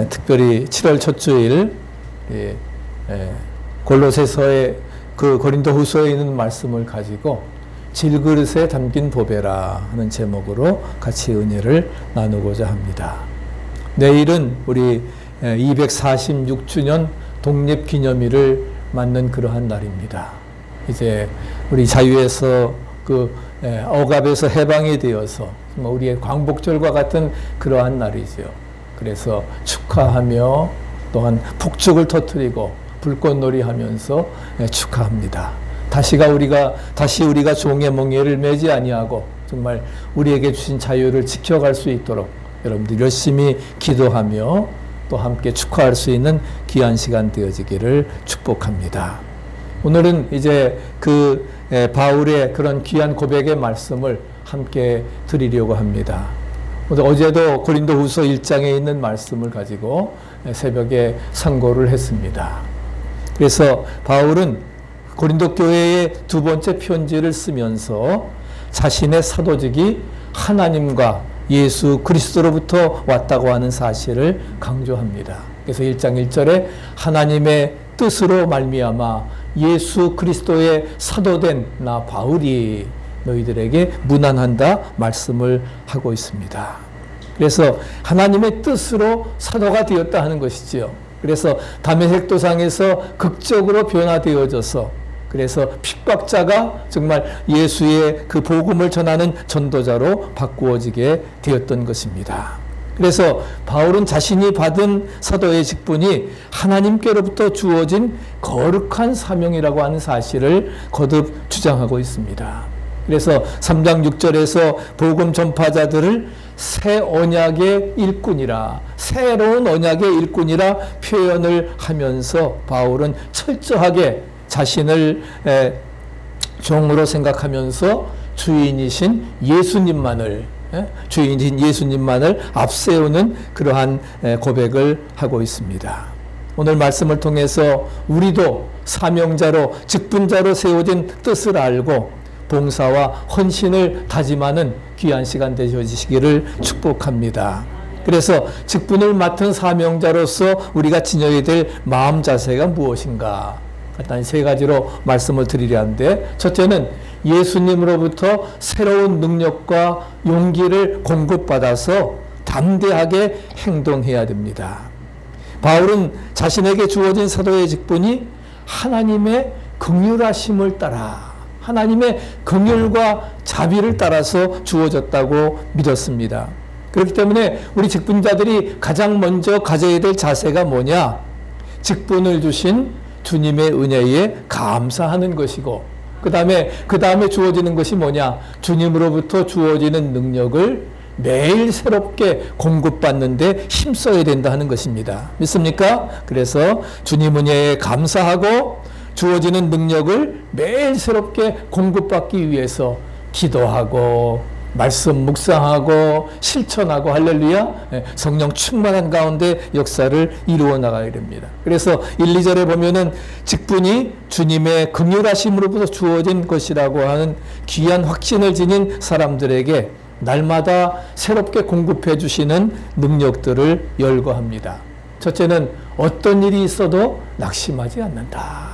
특별히 7월 첫 주일 골로새서의 그 고린도후서에 있는 말씀을 가지고 질그릇에 담긴 보배라 하는 제목으로 같이 은혜를 나누고자 합니다. 내일은 우리 246주년 독립기념일을 맞는 그러한 날입니다. 이제 우리 자유에서 억압에서 해방이 되어서 우리의 광복절과 같은 그러한 날이죠. 그래서 축하하며 또한 폭죽을 터뜨리고 불꽃놀이 하면서 축하합니다. 다시 우리가 종의 멍에를 매지 아니하고 정말 우리에게 주신 자유를 지켜갈 수 있도록 여러분들 열심히 기도하며 또 함께 축하할 수 있는 귀한 시간 되어지기를 축복합니다. 오늘은 이제 바울의 그런 귀한 고백의 말씀을 함께 드리려고 합니다. 어제도 고린도후서 1장에 있는 말씀을 가지고 새벽에 상고를 했습니다. 그래서 바울은 고린도 교회의 두 번째 편지를 쓰면서 자신의 사도직이 하나님과 예수 그리스도로부터 왔다고 하는 사실을 강조합니다. 그래서 1장 1절에 하나님의 뜻으로 말미암아 예수 그리스도의 사도된 나 바울이 너희들에게 문안한다 말씀을 하고 있습니다. 그래서 하나님의 뜻으로 사도가 되었다 하는 것이지요. 그래서 다메섹 도상에서 극적으로 변화되어져서 그래서 핍박자가 정말 예수의 그 복음을 전하는 전도자로 바꾸어지게 되었던 것입니다. 그래서 바울은 자신이 받은 사도의 직분이 하나님께로부터 주어진 거룩한 사명이라고 하는 사실을 거듭 주장하고 있습니다. 그래서 3장 6절에서 복음 전파자들을 새 언약의 일꾼이라, 새로운 언약의 일꾼이라 표현을 하면서 바울은 철저하게 자신을 종으로 생각하면서 주인이신 예수님만을 앞세우는 그러한 고백을 하고 있습니다. 오늘 말씀을 통해서 우리도 사명자로 직분자로 세워진 뜻을 알고 봉사와 헌신을 다짐하는 귀한 시간 되시기를 축복합니다. 그래서 직분을 맡은 사명자로서 우리가 지녀야 될 마음 자세가 무엇인가? 일단 세 가지로 말씀을 드리려 하는데, 첫째는 예수님으로부터 새로운 능력과 용기를 공급받아서 담대하게 행동해야 됩니다. 바울은 자신에게 주어진 사도의 직분이 하나님의 긍휼하심을 따라, 하나님의 긍휼과 자비를 따라서 주어졌다고 믿었습니다. 그렇기 때문에 우리 직분자들이 가장 먼저 가져야 될 자세가 뭐냐? 직분을 주신 주님의 은혜에 감사하는 것이고, 그 다음에 주어지는 것이 뭐냐? 주님으로부터 주어지는 능력을 매일 새롭게 공급받는데 힘써야 된다 하는 것입니다. 믿습니까? 그래서 주님 은혜에 감사하고 주어지는 능력을 매일 새롭게 공급받기 위해서 기도하고 말씀 묵상하고 실천하고 할렐루야, 성령 충만한 가운데 역사를 이루어 나가야 됩니다. 그래서 1, 2절에 보면은 직분이 주님의 긍휼하심으로부터 주어진 것이라고 하는 귀한 확신을 지닌 사람들에게 날마다 새롭게 공급해 주시는 능력들을 열거합니다. 첫째는 어떤 일이 있어도 낙심하지 않는다.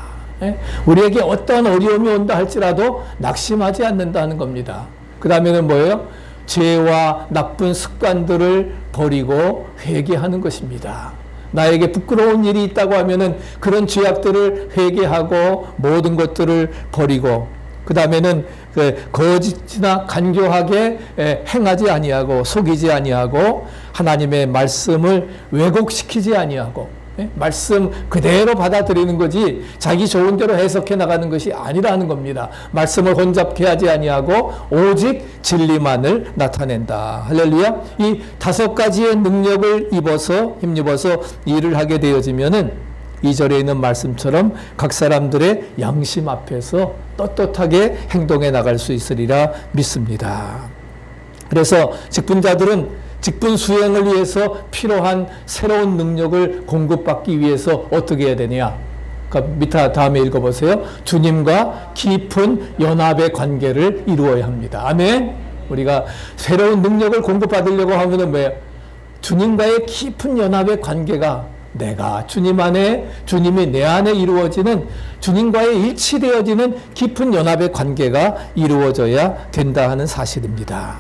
우리에게 어떤 어려움이 온다 할지라도 낙심하지 않는다는 겁니다. 그 다음에는 뭐예요? 죄와 나쁜 습관들을 버리고 회개하는 것입니다. 나에게 부끄러운 일이 있다고 하면은 그런 죄악들을 회개하고 모든 것들을 버리고, 그 다음에는 거짓이나 간교하게 행하지 아니하고 속이지 아니하고 하나님의 말씀을 왜곡시키지 아니하고 말씀 그대로 받아들이는 거지 자기 좋은 대로 해석해 나가는 것이 아니라는 겁니다. 말씀을 혼잡케 하지 아니하고 오직 진리만을 나타낸다. 할렐루야. 이 5가지의 능력을 힘입어서 일을 하게 되어지면은 2절에 있는 말씀처럼 각 사람들의 양심 앞에서 떳떳하게 행동해 나갈 수 있으리라 믿습니다. 그래서 직분자들은 직분 수행을 위해서 필요한 새로운 능력을 공급받기 위해서 어떻게 해야 되냐? 밑에 다음에 읽어보세요. 주님과 깊은 연합의 관계를 이루어야 합니다. 아멘. 우리가 새로운 능력을 공급받으려고 하면은 뭐예요? 주님과의 깊은 연합의 관계가 내가 주님 안에, 주님이 내 안에 이루어지는, 주님과의 일치되어지는 깊은 연합의 관계가 이루어져야 된다 하는 사실입니다.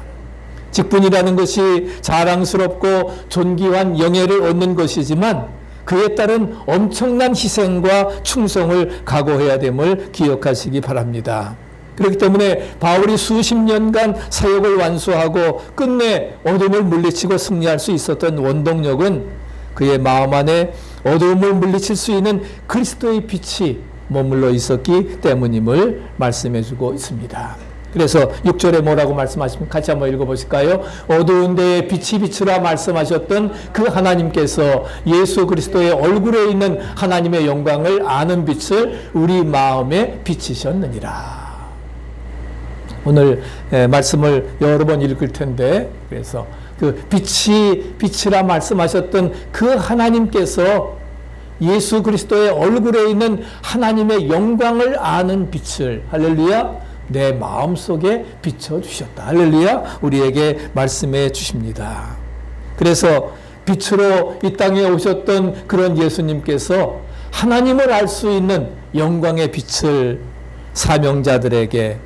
직분이라는 것이 자랑스럽고 존귀한 영예를 얻는 것이지만 그에 따른 엄청난 희생과 충성을 각오해야 됨을 기억하시기 바랍니다. 그렇기 때문에 바울이 수십 년간 사역을 완수하고 끝내 어둠을 물리치고 승리할 수 있었던 원동력은 그의 마음 안에 어두움을 물리칠 수 있는 그리스도의 빛이 머물러 있었기 때문임을 말씀해 주고 있습니다. 그래서 6절에 뭐라고 말씀하십니까? 같이 한번 읽어보실까요? 어두운 데에 빛이 비추라 말씀하셨던 그 하나님께서 예수 그리스도의 얼굴에 있는 하나님의 영광을 아는 빛을 우리 마음에 비치셨느니라. 오늘 말씀을 여러 번 읽을 텐데, 그래서 그 빛이라 말씀하셨던 그 하나님께서 예수 그리스도의 얼굴에 있는 하나님의 영광을 아는 빛을, 할렐루야, 내 마음속에 비춰주셨다. 할렐루야, 우리에게 말씀해 주십니다. 그래서 빛으로 이 땅에 오셨던 그런 예수님께서 하나님을 알 수 있는 영광의 빛을 사명자들에게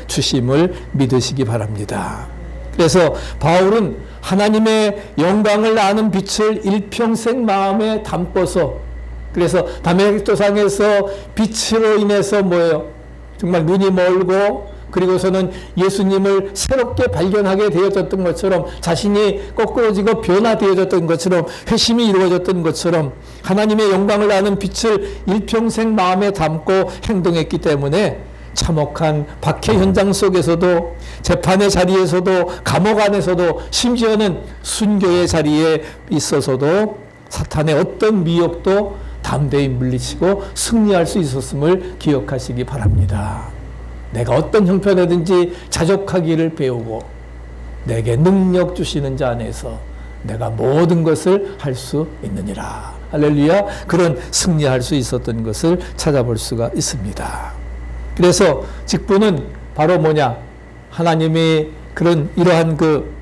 주심을 믿으시기 바랍니다. 그래서 바울은 하나님의 영광을 아는 빛을 일평생 마음에 담고서, 그래서 다메섹도상에서 빛으로 인해서 뭐예요? 정말 눈이 멀고 그리고서는 예수님을 새롭게 발견하게 되어졌던 것처럼, 자신이 거꾸로지고 변화되어졌던 것처럼, 회심이 이루어졌던 것처럼 하나님의 영광을 아는 빛을 일평생 마음에 담고 행동했기 때문에 참혹한 박해 현장 속에서도, 재판의 자리에서도, 감옥 안에서도, 심지어는 순교의 자리에 있어서도 사탄의 어떤 미혹도 담대히 물리치고 승리할 수 있었음을 기억하시기 바랍니다. 내가 어떤 형편이든지 자족하기를 배우고 내게 능력 주시는 자 안에서 내가 모든 것을 할 수 있느니라. 할렐루야. 그런 승리할 수 있었던 것을 찾아볼 수가 있습니다. 그래서 직분은 바로 뭐냐? 하나님이 이러한 그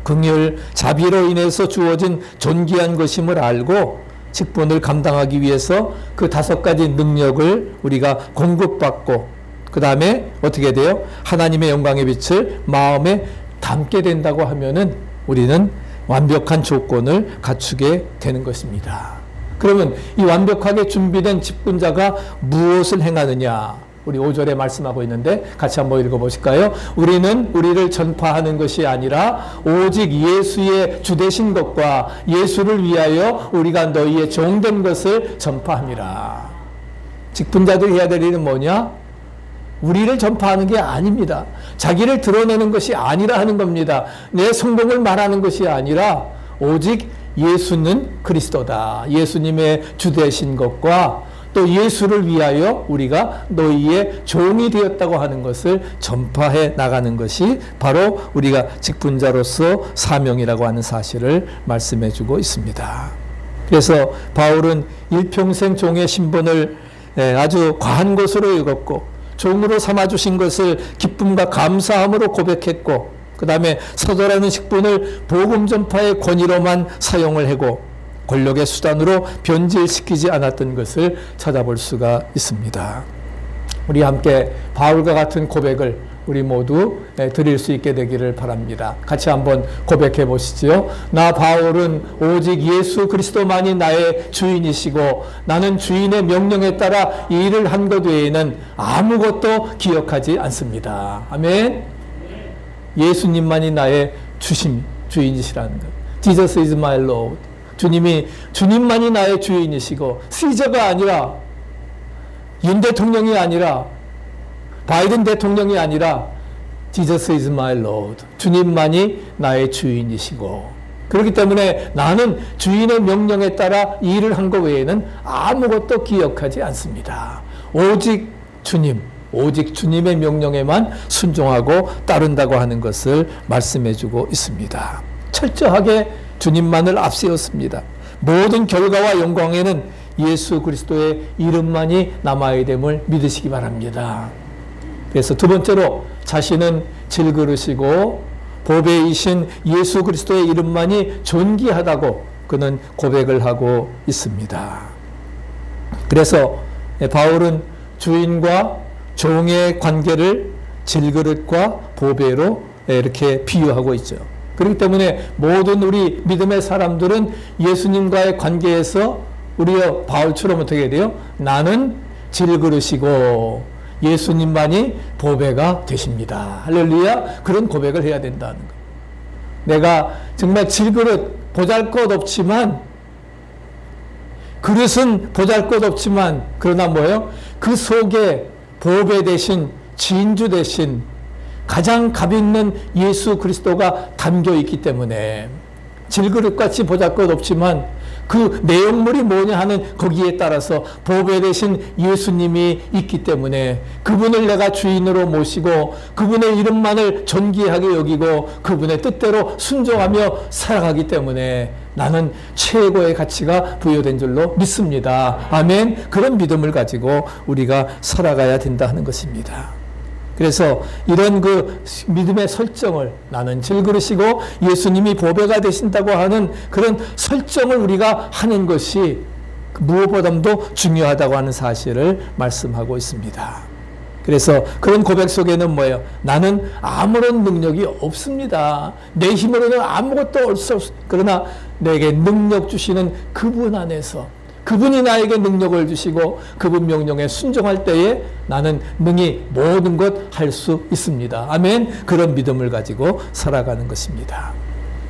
긍휼, 자비로 인해서 주어진 존귀한 것임을 알고 직분을 감당하기 위해서 그 5가지 능력을 우리가 공급받고, 그 다음에 어떻게 돼요? 하나님의 영광의 빛을 마음에 담게 된다고 하면은 우리는 완벽한 조건을 갖추게 되는 것입니다. 그러면 이 완벽하게 준비된 직분자가 무엇을 행하느냐? 우리 5절에 말씀하고 있는데 같이 한번 읽어보실까요? 우리는 우리를 전파하는 것이 아니라 오직 예수의 주되신 것과 예수를 위하여 우리가 너희의 종된 것을 전파함이라. 직분자들이 해야 될 일은 뭐냐? 우리를 전파하는 게 아닙니다. 자기를 드러내는 것이 아니라 하는 겁니다. 내 성공을 말하는 것이 아니라 오직 예수는 그리스도다. 예수님의 주되신 것과 또 예수를 위하여 우리가 너희의 종이 되었다고 하는 것을 전파해 나가는 것이 바로 우리가 직분자로서 사명이라고 하는 사실을 말씀해 주고 있습니다. 그래서 바울은 일평생 종의 신분을 아주 과한 것으로 읽었고 종으로 삼아주신 것을 기쁨과 감사함으로 고백했고, 그 다음에 사도라는 직분을 복음 전파의 권위로만 사용을 하고 권력의 수단으로 변질시키지 않았던 것을 찾아볼 수가 있습니다. 우리 함께 바울과 같은 고백을 우리 모두 드릴 수 있게 되기를 바랍니다. 같이 한번 고백해 보시죠. 나 바울은 오직 예수 그리스도만이 나의 주인이시고 나는 주인의 명령에 따라 이 일을 한 것 외에는 아무것도 기억하지 않습니다. 아멘. 예수님만이 나의 주인이시라는 것. Jesus is my Lord. 주님만이 나의 주인이시고, 시저가 아니라, 윤 대통령이 아니라, 바이든 대통령이 아니라, Jesus is my Lord. 주님만이 나의 주인이시고, 그렇기 때문에 나는 주인의 명령에 따라 이 일을 한 것 외에는 아무것도 기억하지 않습니다. 오직 주님의 명령에만 순종하고 따른다고 하는 것을 말씀해 주고 있습니다. 철저하게 주님만을 앞세웠습니다. 모든 결과와 영광에는 예수 그리스도의 이름만이 남아야 됨을 믿으시기 바랍니다. 그래서 두 번째로 자신은 질그릇이고 보배이신 예수 그리스도의 이름만이 존귀하다고 그는 고백을 하고 있습니다. 그래서 바울은 주인과 종의 관계를 질그릇과 보배로 이렇게 비유하고 있죠. 그렇기 때문에 모든 우리 믿음의 사람들은 예수님과의 관계에서 우리가 바울처럼 어떻게 해야 돼요? 나는 질그릇이고 예수님만이 보배가 되십니다. 할렐루야. 그런 고백을 해야 된다는 거예요. 내가 정말 질그릇 보잘것없지만, 그릇은 보잘것없지만, 그러나 뭐예요? 그 속에 보배 대신, 진주 대신 가장 값 있는 예수 그리스도가 담겨 있기 때문에, 질그릇같이 보잘것없지만 그 내용물이 뭐냐 하는 거기에 따라서 보배 대신 예수님이 있기 때문에 그분을 내가 주인으로 모시고 그분의 이름만을 존귀하게 여기고 그분의 뜻대로 순종하며 살아가기 때문에 나는 최고의 가치가 부여된 줄로 믿습니다. 아멘. 그런 믿음을 가지고 우리가 살아가야 된다 하는 것입니다. 그래서 이런 그 믿음의 설정을, 나는 질그릇이고 예수님이 보배가 되신다고 하는 그런 설정을 우리가 하는 것이 무엇보다도 중요하다고 하는 사실을 말씀하고 있습니다. 그래서 그런 고백 속에는 뭐예요? 나는 아무런 능력이 없습니다. 내 힘으로는 아무것도 할 수 없습니다. 그러나 내게 능력 주시는 그분 안에서, 그분이 나에게 능력을 주시고 그분 명령에 순종할 때에 나는 능히 모든 것 할 수 있습니다. 아멘. 그런 믿음을 가지고 살아가는 것입니다.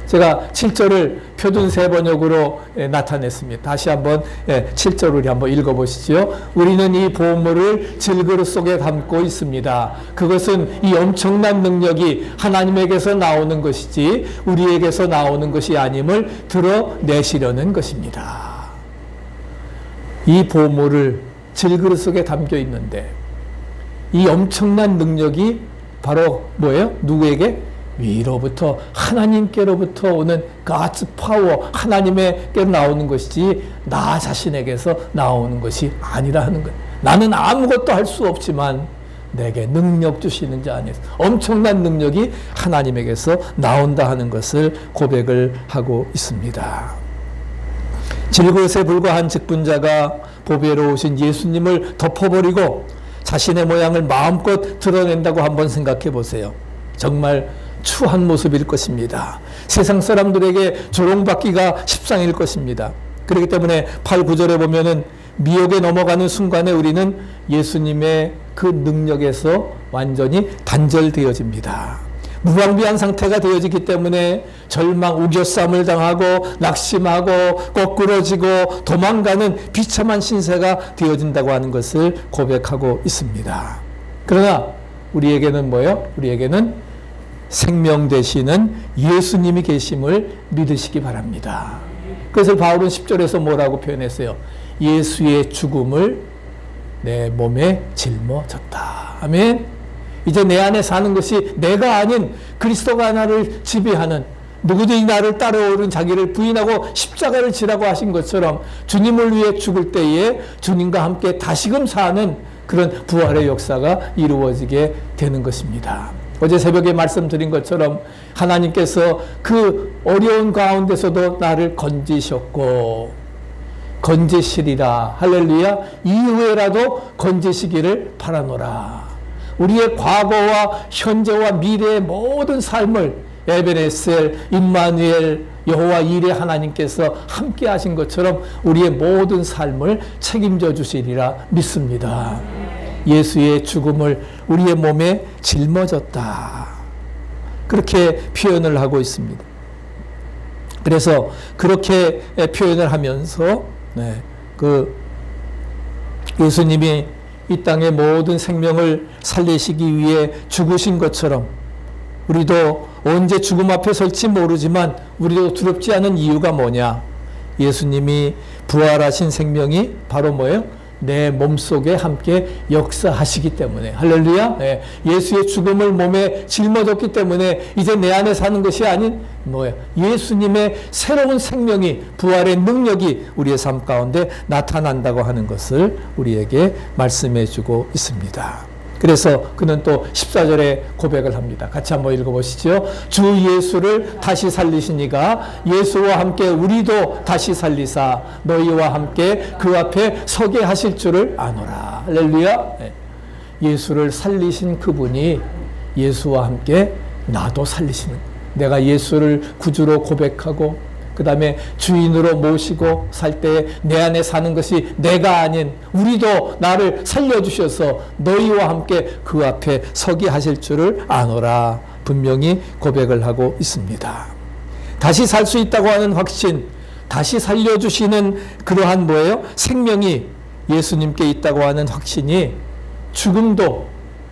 제가 7절을 표준세 번역으로 나타냈습니다. 다시 한번 7절 우리 한번 읽어보시죠. 우리는 이 보물을 질그릇 속에 담고 있습니다. 그것은 이 엄청난 능력이 하나님에게서 나오는 것이지 우리에게서 나오는 것이 아님을 드러내시려는 것입니다. 이 보물을 질그릇 속에 담겨 있는데 이 엄청난 능력이 바로 뭐예요? 누구에게? 위로부터, 하나님께로부터 오는 God's power, 하나님에게 나오는 것이지 나 자신에게서 나오는 것이 아니라 하는 거예요. 나는 아무것도 할 수 없지만 내게 능력 주시는 자 안에서 엄청난 능력이 하나님에게서 나온다 하는 것을 고백을 하고 있습니다. 질그릇에 불과한 직분자가 보배로 오신 예수님을 덮어버리고 자신의 모양을 마음껏 드러낸다고 한번 생각해 보세요. 정말 추한 모습일 것입니다. 세상 사람들에게 조롱받기가 십상일 것입니다. 그렇기 때문에 8, 9절에 보면은 미혹에 넘어가는 순간에 우리는 예수님의 그 능력에서 완전히 단절되어집니다. 무방비한 상태가 되어지기 때문에 절망, 우겨싸움을 당하고 낙심하고 거꾸러지고 도망가는 비참한 신세가 되어진다고 하는 것을 고백하고 있습니다. 그러나 우리에게는 뭐예요? 우리에게는 생명 되시는 예수님이 계심을 믿으시기 바랍니다. 그래서 바울은 10절에서 뭐라고 표현했어요? 예수의 죽음을 내 몸에 짊어졌다. 아멘. 이제 내 안에 사는 것이 내가 아닌 그리스도가 나를 지배하는, 누구든지 나를 따라오는 자기를 부인하고 십자가를 지라고 하신 것처럼 주님을 위해 죽을 때에 주님과 함께 다시금 사는 그런 부활의 역사가 이루어지게 되는 것입니다. 어제 새벽에 말씀드린 것처럼 하나님께서 그 어려운 가운데서도 나를 건지셨고 건지시리라. 할렐루야. 이후에라도 건지시기를 바라노라. 우리의 과거와 현재와 미래의 모든 삶을 에베네셀, 임마누엘, 여호와 이레 하나님께서 함께 하신 것처럼 우리의 모든 삶을 책임져 주시리라 믿습니다. 예수의 죽음을 우리의 몸에 짊어졌다. 그렇게 표현을 하고 있습니다. 그래서 그렇게 표현을 하면서 예수님이 이 땅의 모든 생명을 살리시기 위해 죽으신 것처럼 우리도 언제 죽음 앞에 설지 모르지만 우리도 두렵지 않은 이유가 뭐냐? 예수님이 부활하신 생명이 바로 뭐예요? 내 몸속에 함께 역사하시기 때문에. 할렐루야. 네. 예수의 죽음을 몸에 짊어졌기 때문에 이제 내 안에 사는 것이 아닌 뭐예요? 예수님의 새로운 생명이, 부활의 능력이 우리의 삶 가운데 나타난다고 하는 것을 우리에게 말씀해 주고 있습니다. 그래서 그는 또 14절에 고백을 합니다. 같이 한번 읽어보시죠. 주 예수를 다시 살리시니가 예수와 함께 우리도 다시 살리사 너희와 함께 그 앞에 서게 하실 줄을 아노라. 할렐루야. 네. 예수를 살리신 그분이 예수와 함께 나도 살리시는, 내가 예수를 구주로 고백하고 그 다음에 주인으로 모시고 살 때 내 안에 사는 것이 내가 아닌 우리도 나를 살려주셔서 너희와 함께 그 앞에 서게 하실 줄을 아노라. 분명히 고백을 하고 있습니다. 다시 살 수 있다고 하는 확신, 다시 살려주시는 그러한 뭐예요? 생명이 예수님께 있다고 하는 확신이 죽음도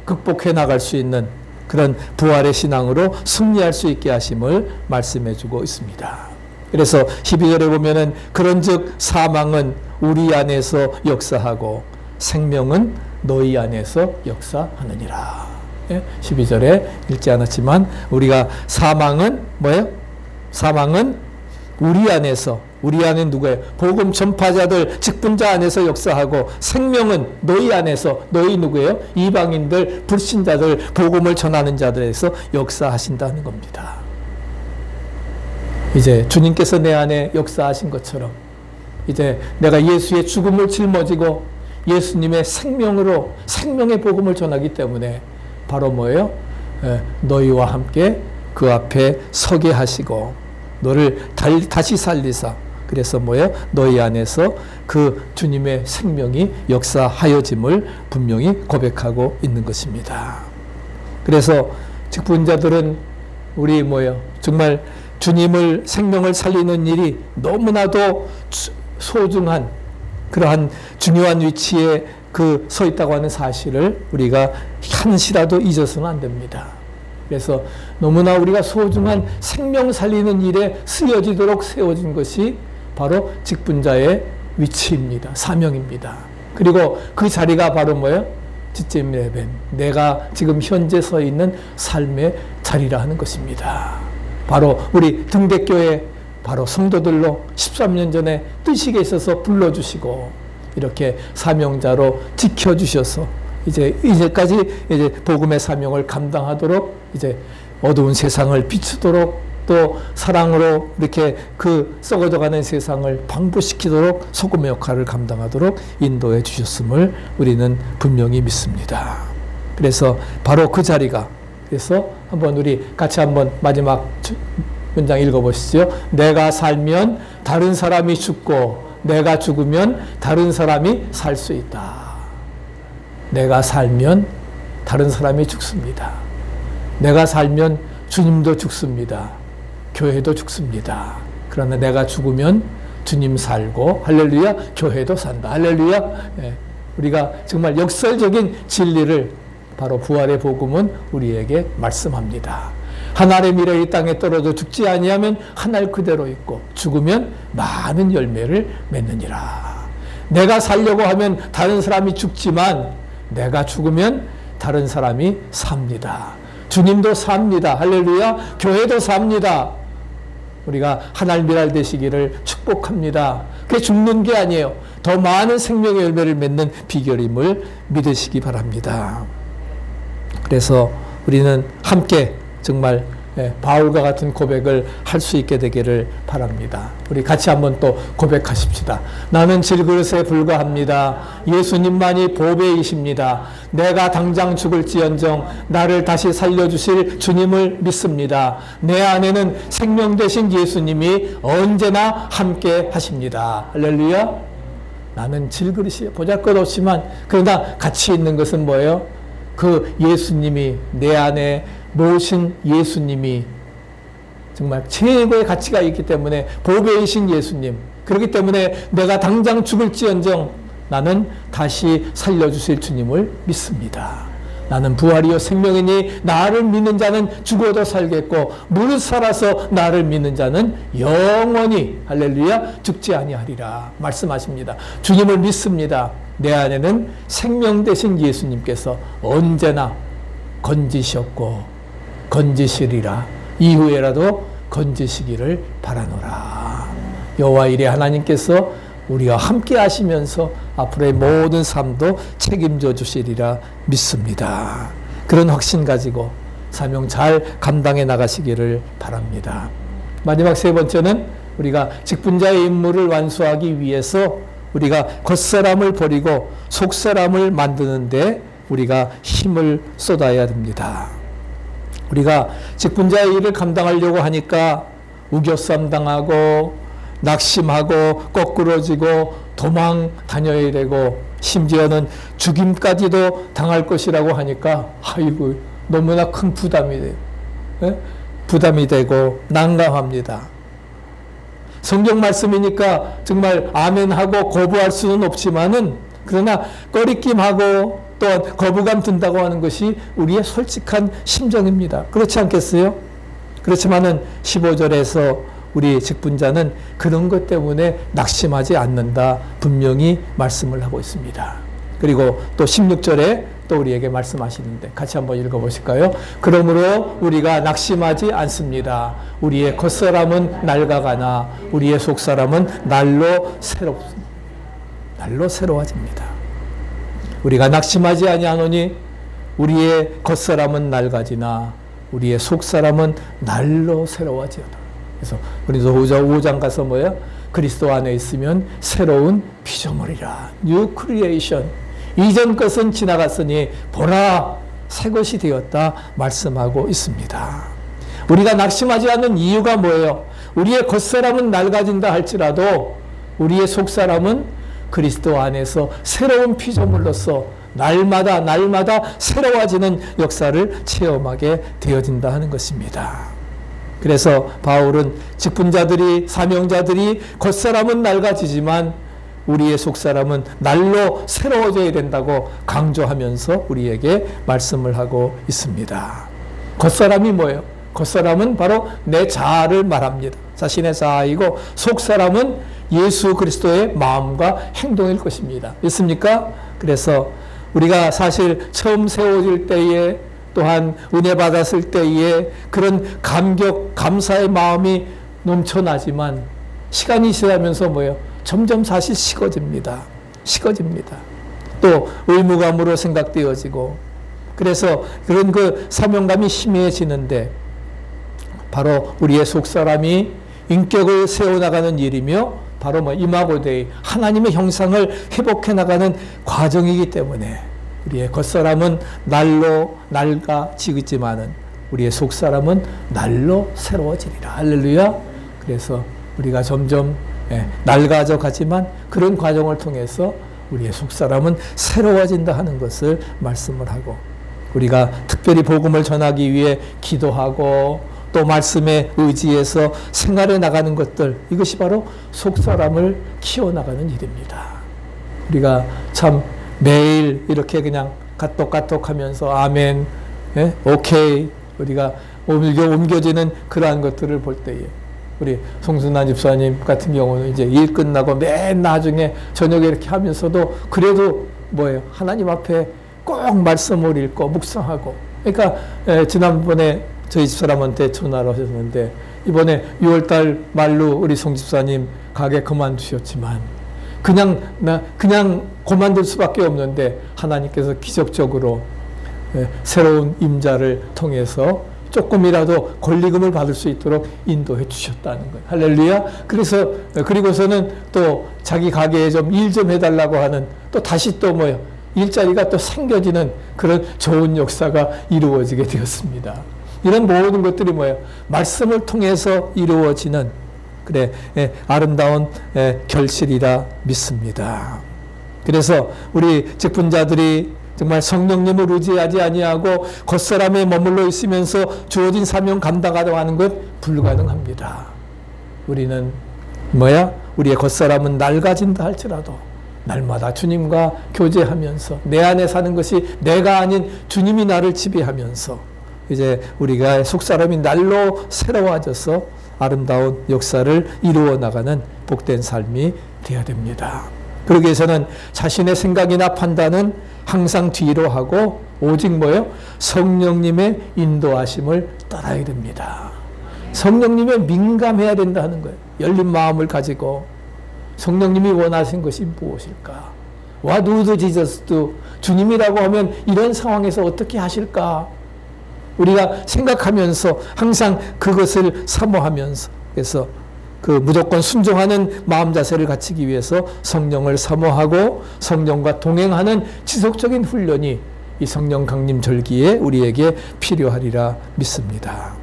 극복해 나갈 수 있는 그런 부활의 신앙으로 승리할 수 있게 하심을 말씀해 주고 있습니다. 그래서 12절에 보면은 그런즉 사망은 우리 안에서 역사하고 생명은 너희 안에서 역사하느니라. 12절에 읽지 않았지만 우리가 사망은 뭐예요? 사망은 우리 안에서, 우리 안에 누구예요? 복음 전파자들, 직분자 안에서 역사하고 생명은 너희 안에서, 너희 누구예요? 이방인들, 불신자들, 복음을 전하는 자들에서 역사하신다는 겁니다. 이제 주님께서 내 안에 역사하신 것처럼 이제 내가 예수의 죽음을 짊어지고 예수님의 생명으로 생명의 복음을 전하기 때문에 바로 뭐예요? 너희와 함께 그 앞에 서게 하시고 너를 다시 살리사, 그래서 뭐예요? 너희 안에서 그 주님의 생명이 역사하여짐을 분명히 고백하고 있는 것입니다. 그래서 직분자들은 우리 뭐예요? 정말 주님을 생명을 살리는 일이 너무나도 소중한 그러한 중요한 위치에 서 있다고 하는 사실을 우리가 한시라도 잊어서는 안 됩니다. 그래서 너무나 우리가 소중한 생명 살리는 일에 쓰여지도록 세워진 것이 바로 직분자의 위치입니다. 사명입니다. 그리고 그 자리가 바로 뭐예요? 지체임 레벤, 내가 지금 현재 서 있는 삶의 자리라 하는 것입니다. 바로 우리 등대교회 바로 성도들로 13년 전에 뜻이게 있어서 불러주시고 이렇게 사명자로 지켜주셔서 이제까지 이제 복음의 사명을 감당하도록 이제 어두운 세상을 비추도록 또 사랑으로 이렇게 그 썩어져가는 세상을 방부시키도록 소금의 역할을 감당하도록 인도해 주셨음을 우리는 분명히 믿습니다. 그래서 바로 그 자리가, 그래서 한번 우리 같이 한번 마지막 문장 읽어보시죠. 내가 살면 다른 사람이 죽고 내가 죽으면 다른 사람이 살 수 있다. 내가 살면 다른 사람이 죽습니다. 내가 살면 주님도 죽습니다. 교회도 죽습니다. 그러나 내가 죽으면 주님 살고 할렐루야, 교회도 산다. 할렐루야. 네. 우리가 정말 역설적인 진리를 바로 부활의 복음은 우리에게 말씀합니다. 한 알의 미래 이 땅에 떨어져 죽지 아니하면 한 알 그대로 있고 죽으면 많은 열매를 맺느니라. 내가 살려고 하면 다른 사람이 죽지만 내가 죽으면 다른 사람이 삽니다. 주님도 삽니다. 할렐루야. 교회도 삽니다. 우리가 한 알 미랄 되시기를 축복합니다. 그게 죽는 게 아니에요. 더 많은 생명의 열매를 맺는 비결임을 믿으시기 바랍니다. 그래서 우리는 함께 정말 바울과 같은 고백을 할 수 있게 되기를 바랍니다. 우리 같이 한번 또 고백하십시다. 나는 질그릇에 불과합니다. 예수님만이 보배이십니다. 내가 당장 죽을지언정 나를 다시 살려주실 주님을 믿습니다. 내 안에는 생명 되신 예수님이 언제나 함께 하십니다. 할렐루야. 나는 질그릇이 보잘것없지만 그러나 가치 있는 것은 뭐예요? 그 예수님이 내 안에 모신 예수님이 정말 최고의 가치가 있기 때문에 보배이신 예수님, 그렇기 때문에 내가 당장 죽을지언정 나는 다시 살려주실 주님을 믿습니다. 나는 부활이요 생명이니 나를 믿는 자는 죽어도 살겠고 무릇 살아서 나를 믿는 자는 영원히 할렐루야 죽지 아니하리라 말씀하십니다. 주님을 믿습니다. 내 안에는 생명 되신 예수님께서 언제나 건지셨고 건지시리라. 이후에라도 건지시기를 바라노라. 여호와 이레 하나님께서 우리와 함께 하시면서 앞으로의 모든 삶도 책임져 주시리라 믿습니다. 그런 확신 가지고 사명 잘 감당해 나가시기를 바랍니다. 마지막 세 번째는 우리가 직분자의 임무를 완수하기 위해서 우리가 겉사람을 버리고 속사람을 만드는데 우리가 힘을 쏟아야 됩니다. 우리가 직분자의 일을 감당하려고 하니까 우겨쌈 당하고 낙심하고 거꾸러지고 도망 다녀야 되고 심지어는 죽임까지도 당할 것이라고 하니까 아이고 너무나 큰 부담이 돼요. 예? 부담이 되고 난감합니다. 성경 말씀이니까 정말 아멘하고 거부할 수는 없지만은 그러나 꺼리낌하고 또한 거부감 든다고 하는 것이 우리의 솔직한 심정입니다. 그렇지 않겠어요? 그렇지만은 15절에서 우리 직분자는 그런 것 때문에 낙심하지 않는다 분명히 말씀을 하고 있습니다. 그리고 또 16절에 또 우리에게 말씀하시는데 같이 한번 읽어보실까요? 그러므로 우리가 낙심하지 않습니다. 우리의 겉사람은 낡아가나 우리의 속사람은 날로 새로워집니다. 우리가 낙심하지 아니하노니 우리의 겉사람은 낡아지나 우리의 속사람은 날로 새로워지어다. 그래서 그래서 5장 가서 뭐야? 그리스도 안에 있으면 새로운 피조물이라. New creation. 이전 것은 지나갔으니 보라 새 것이 되었다 말씀하고 있습니다. 우리가 낙심하지 않는 이유가 뭐예요? 우리의 겉사람은 낡아진다 할지라도 우리의 속사람은 그리스도 안에서 새로운 피조물로서 날마다 새로워지는 역사를 체험하게 되어진다 하는 것입니다. 그래서 바울은 직분자들이 사명자들이 겉사람은 낡아지지만 우리의 속사람은 날로 새로워져야 된다고 강조하면서 우리에게 말씀을 하고 있습니다. 겉사람이 뭐예요? 겉사람은 바로 내 자아를 말합니다. 자신의 자아이고 속사람은 예수 그리스도의 마음과 행동일 것입니다. 있습니까? 그래서 우리가 사실 처음 세워질 때에 또한 은혜 받았을 때에 그런 감격, 감사의 마음이 넘쳐나지만 시간이 지나면서 뭐예요? 점점 사실 식어집니다. 또 의무감으로 생각되어지고 그래서 그런 그 사명감이 희미해지는데 바로 우리의 속사람이 인격을 세워나가는 일이며 바로 뭐 이마고데이 하나님의 형상을 회복해 나가는 과정이기 때문에 우리의 겉사람은 날로 낡아지겠지만은 우리의 속사람은 날로 새로워지리라. 할렐루야. 그래서 우리가 점점 낡아져 가지만 그런 과정을 통해서 우리의 속사람은 새로워진다 하는 것을 말씀을 하고 우리가 특별히 복음을 전하기 위해 기도하고 또 말씀에 의지해서 생활해 나가는 것들 이것이 바로 속사람을 키워나가는 일입니다. 우리가 참 매일 이렇게 그냥 까똑까똑 하면서 아멘, 오케이 우리가 옮겨지는 그러한 것들을 볼 때에 우리 송순환 집사님 같은 경우는 이제 일 끝나고 맨 나중에 저녁에 이렇게 하면서도 그래도 뭐예요? 하나님 앞에 꼭 말씀을 읽고 묵상하고 그러니까 지난번에 저희 집사람한테 전화를 하셨는데 이번에 6월달 말로 우리 송 집사님 가게 그만두셨지만 그냥 그만둘 수밖에 없는데 하나님께서 기적적으로 새로운 임자를 통해서 조금이라도 권리금을 받을 수 있도록 인도해 주셨다는 거예요. 할렐루야. 그래서 그리고서는 또 자기 가게에 좀 일 좀 해달라고 하는 또 다시 또 뭐요 일자리가 또 생겨지는 그런 좋은 역사가 이루어지게 되었습니다. 이런 모든 것들이 뭐예요? 말씀을 통해서 이루어지는 그래 아름다운 결실이라 믿습니다. 그래서 우리 직분자들이 정말 성령님을 의지하지 아니하고 겉사람에 머물러 있으면서 주어진 사명 감당하는 것 불가능합니다. 우리는 우리의 겉사람은 낡아진다 할지라도 날마다 주님과 교제하면서 내 안에 사는 것이 내가 아닌 주님이 나를 지배하면서 이제 우리가 속사람이 날로 새로워져서 아름다운 역사를 이루어 나가는 복된 삶이 되어야 됩니다. 그러기 위해서는 자신의 생각이나 판단은 항상 뒤로 하고 오직 성령님의 인도하심을 따라야 됩니다. 성령님의 민감해야 된다는 거예요. 열린 마음을 가지고 성령님이 원하신 것이 무엇일까? What would Jesus do? 주님이라고 하면 이런 상황에서 어떻게 하실까? 우리가 생각하면서 항상 그것을 사모하면서, 그래서 그 무조건 순종하는 마음 자세를 갖추기 위해서 성령을 사모하고 성령과 동행하는 지속적인 훈련이 이 성령 강림 절기에 우리에게 필요하리라 믿습니다.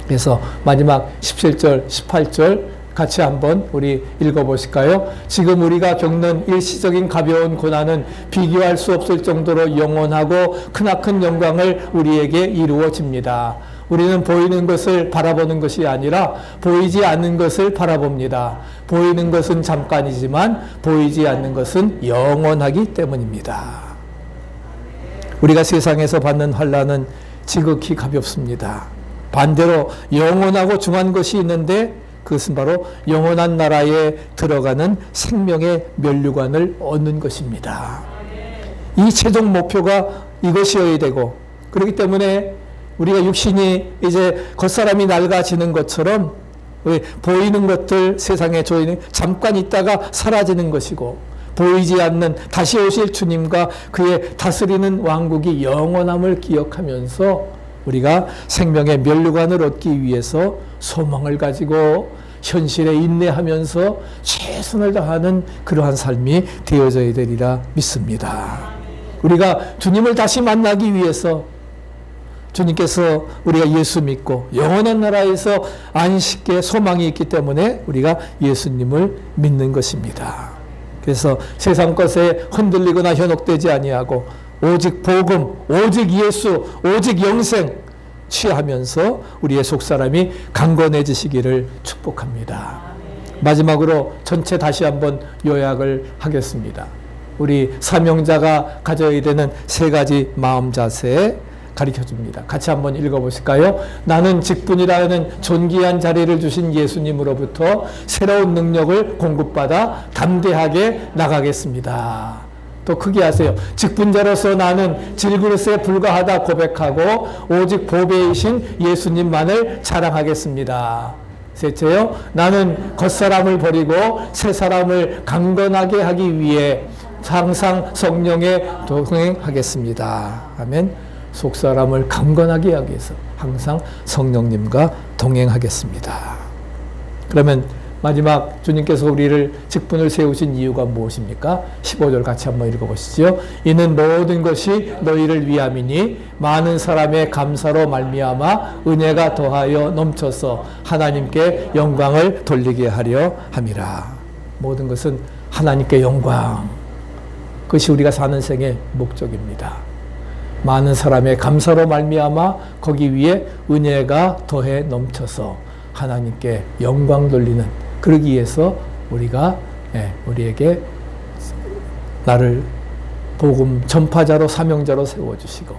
그래서 마지막 17절, 18절 같이 한번 우리 읽어보실까요? 지금 우리가 겪는 일시적인 가벼운 고난은 비교할 수 없을 정도로 영원하고 크나큰 영광을 우리에게 이루어집니다. 우리는 보이는 것을 바라보는 것이 아니라 보이지 않는 것을 바라봅니다. 보이는 것은 잠깐이지만 보이지 않는 것은 영원하기 때문입니다. 우리가 세상에서 받는 환난은 지극히 가볍습니다. 반대로 영원하고 중한 것이 있는데 그것은 바로 영원한 나라에 들어가는 생명의 면류관을 얻는 것입니다. 이 최종 목표가 이것이어야 되고, 그렇기 때문에 우리가 육신이 이제 겉사람이 낡아지는 것처럼 보이는 것들 세상에 저희는 잠깐 있다가 사라지는 것이고, 보이지 않는 다시 오실 주님과 그의 다스리는 왕국이 영원함을 기억하면서 우리가 생명의 면류관을 얻기 위해서 소망을 가지고 현실에 인내하면서 최선을 다하는 그러한 삶이 되어져야 되리라 믿습니다. 우리가 주님을 다시 만나기 위해서 주님께서 우리가 예수 믿고 영원한 나라에서 안식의 소망이 있기 때문에 우리가 예수님을 믿는 것입니다. 그래서 세상 것에 흔들리거나 현혹되지 아니하고 오직 복음, 오직 예수, 오직 영생 취하면서 우리의 속사람이 강건해지시기를 축복합니다. 마지막으로 전체 다시 한번 요약을 하겠습니다. 우리 사명자가 가져야 되는 세 가지 마음 자세 가르쳐줍니다. 같이 한번 읽어보실까요? 나는 직분이라는 존귀한 자리를 주신 예수님으로부터 새로운 능력을 공급받아 담대하게 나가겠습니다. 또 크게 하세요. 직분자로서 나는 질그릇에 불과하다 고백하고 오직 보배이신 예수님만을 자랑하겠습니다. 셋째요. 나는 겉사람을 버리고 새 사람을 강건하게 하기 위해 항상 성령에 동행하겠습니다. 아멘. 속사람을 강건하게 하기 위해서 항상 성령님과 동행하겠습니다. 그러면 마지막 주님께서 우리를 직분을 세우신 이유가 무엇입니까? 15절 같이 한번 읽어보시죠. 이는 모든 것이 너희를 위함이니 많은 사람의 감사로 말미암아 은혜가 더하여 넘쳐서 하나님께 영광을 돌리게 하려 함이라. 모든 것은 하나님께 영광, 그것이 우리가 사는 생의 목적입니다. 많은 사람의 감사로 말미암아 거기 위에 은혜가 더해 넘쳐서 하나님께 영광 돌리는, 그러기 위해서 우리가 우리에게 나를 복음 전파자로 사명자로 세워주시고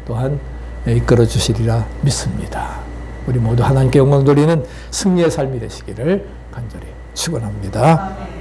또한 이끌어 주시리라 믿습니다. 우리 모두 하나님께 영광 돌리는 승리의 삶이 되시기를 간절히 축원합니다.